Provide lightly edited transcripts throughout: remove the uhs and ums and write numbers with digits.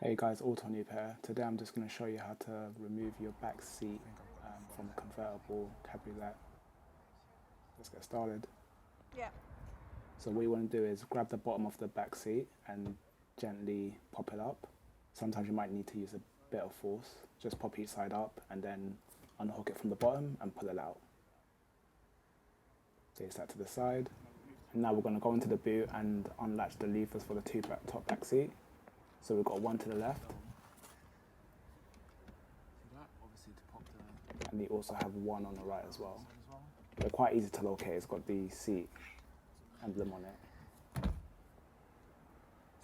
Hey guys, Autonoob here. Today I'm just going to show you how to remove your back seat from a convertible cabriolet. Let's get started. Yeah. So what you want to do is grab the bottom of the back seat and gently pop it up. Sometimes you might need to use a bit of force. Just pop each side up and then unhook it from the bottom and pull it out. Place that to the side. And now we're going to go into the boot and unlatch the levers for the top back seat. So we've got one to the left. And you also have one on the right as well. They're quite easy to locate. It's got the seat emblem on it.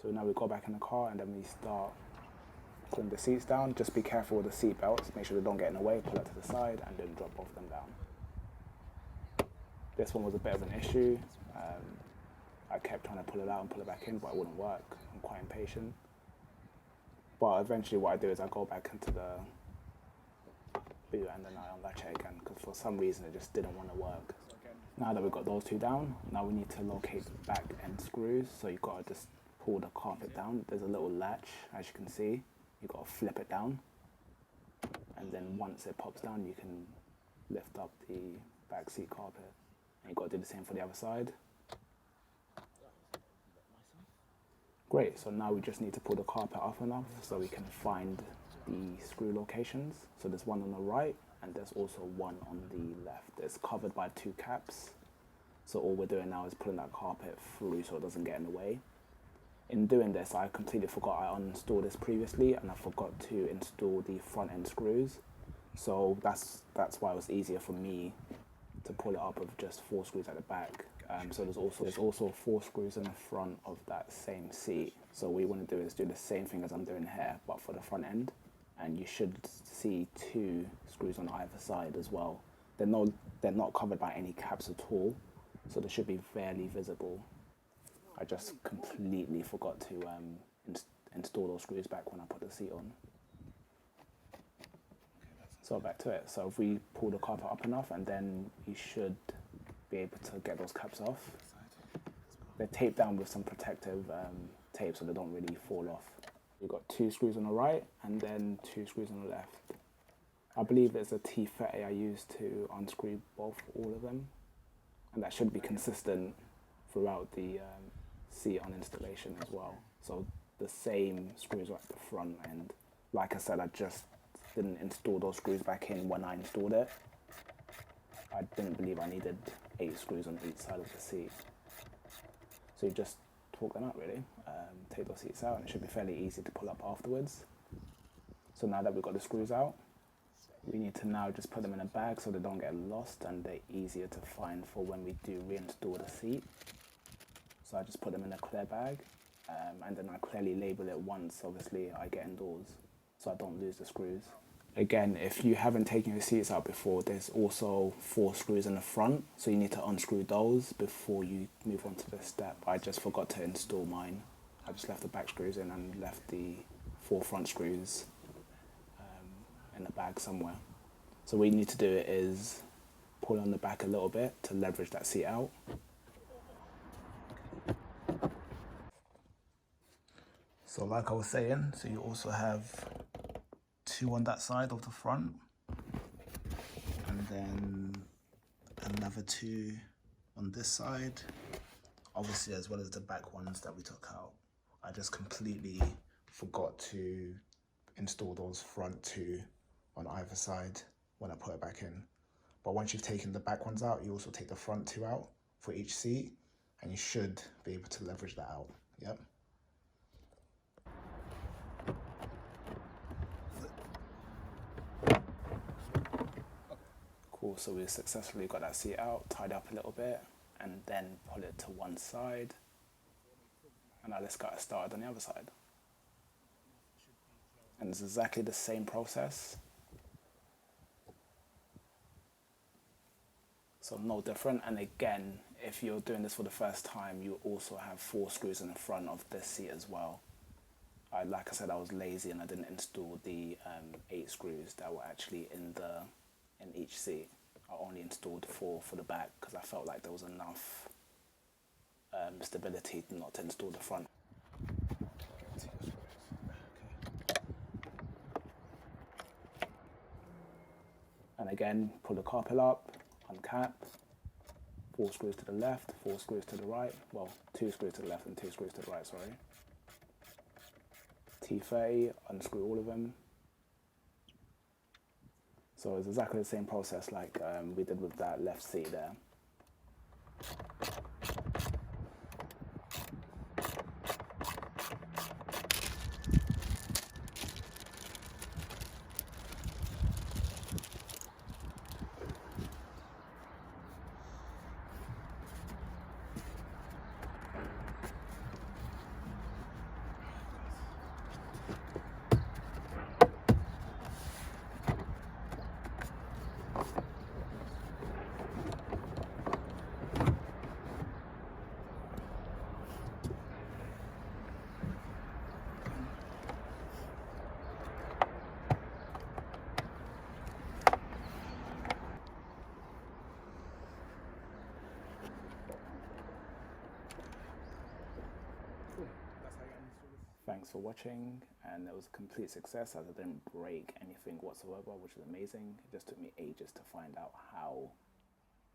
So now we go back in the car and then we start pulling the seats down. Just be careful with the seat belts. Make sure they don't get in the way. Pull it to the side and then drop both of them down. This one was a bit of an issue. I kept trying to pull it out and pull it back in, but it wouldn't work. I'm quite impatient. But eventually what I do is I go back into the boot and then I unlatch it again because for some reason it just didn't want to work. Now that we've got those two down, now we need to locate the back end screws. So you've got to just pull the carpet down. There's a little latch, as you can see. You've got to flip it down. And then once it pops down, you can lift up the back seat carpet. And you've got to do the same for the other side. Great, so now we just need to pull the carpet up enough so we can find the screw locations. So there's one on the right and there's also one on the left. It's covered by two caps. So all we're doing now is pulling that carpet through so it doesn't get in the way. In doing this, I completely forgot I uninstalled this previously and I forgot to install the front end screws. So that's why it was easier for me to pull it up with just 4 screws at the back. So there's also 4 screws in the front of that same seat. So what you want to do is do the same thing as I'm doing here, but for the front end. And you should see 2 screws on either side as well. They're not covered by any caps at all, so they should be fairly visible. I just completely forgot to install those screws back when I put the seat on. So back to it. So if we pull the carpet up enough, and then you should be able to get those caps off. They're taped down with some protective tape so they don't really fall off. You've got 2 screws on the right and then 2 screws on the left. I believe it's a T30 I used to unscrew all of them. And that should be consistent throughout the seat on installation as well. So the same screws are at the front, and like I said, I just didn't install those screws back in when I installed it. I didn't believe I needed 8 screws on each side of the seat. So you just torque them out really, take those seats out, and it should be fairly easy to pull up afterwards. So now that we've got the screws out, we need to now just put them in a bag so they don't get lost and they're easier to find for when we do reinstall the seat. So I just put them in a clear bag, and then I clearly label it once obviously I get indoors so I don't lose the screws. Again, if you haven't taken your seats out before, there's also 4 screws in the front, so you need to unscrew those before you move on to this step. I just forgot to install mine. I just left the back screws in and left the 4 front screws in the bag somewhere. So what you need to do is pull on the back a little bit to leverage that seat out. So like I was saying, so you also have 2 on that side of the front, and then another 2 on this side, obviously, as well as the back ones that we took out. I just completely forgot to install those front 2 on either side when I put it back in. But once you've taken the back ones out, you also take the front 2 out for each seat, and you should be able to leverage that out. Yep. Cool, so we successfully got that seat out, tied up a little bit, and then pull it to one side. And now let's get started on the other side. And it's exactly the same process. So no different. And again, if you're doing this for the first time, you also have 4 screws in the front of this seat as well. Like I said, I was lazy and I didn't install the 8 screws that were actually in each seat. I only installed 4 for the back because I felt like there was enough stability not to install the front. Again, pull the carpet up, uncap, 4 screws to the left, 4 screws to the right, well, 2 screws to the left and 2 screws to the right, sorry. T30, unscrew all of them. So it's exactly the same process like we did with that left seat there. Thanks for watching, and it was a complete success as I didn't break anything whatsoever, which is amazing. It just took me ages to find out how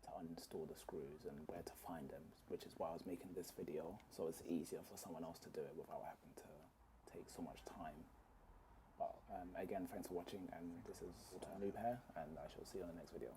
to uninstall the screws and where to find them, which is why I was making this video, so it's easier for someone else to do it without having to take so much time. But again, thanks for watching, and this is Autonoob here, and I shall see you on the next video.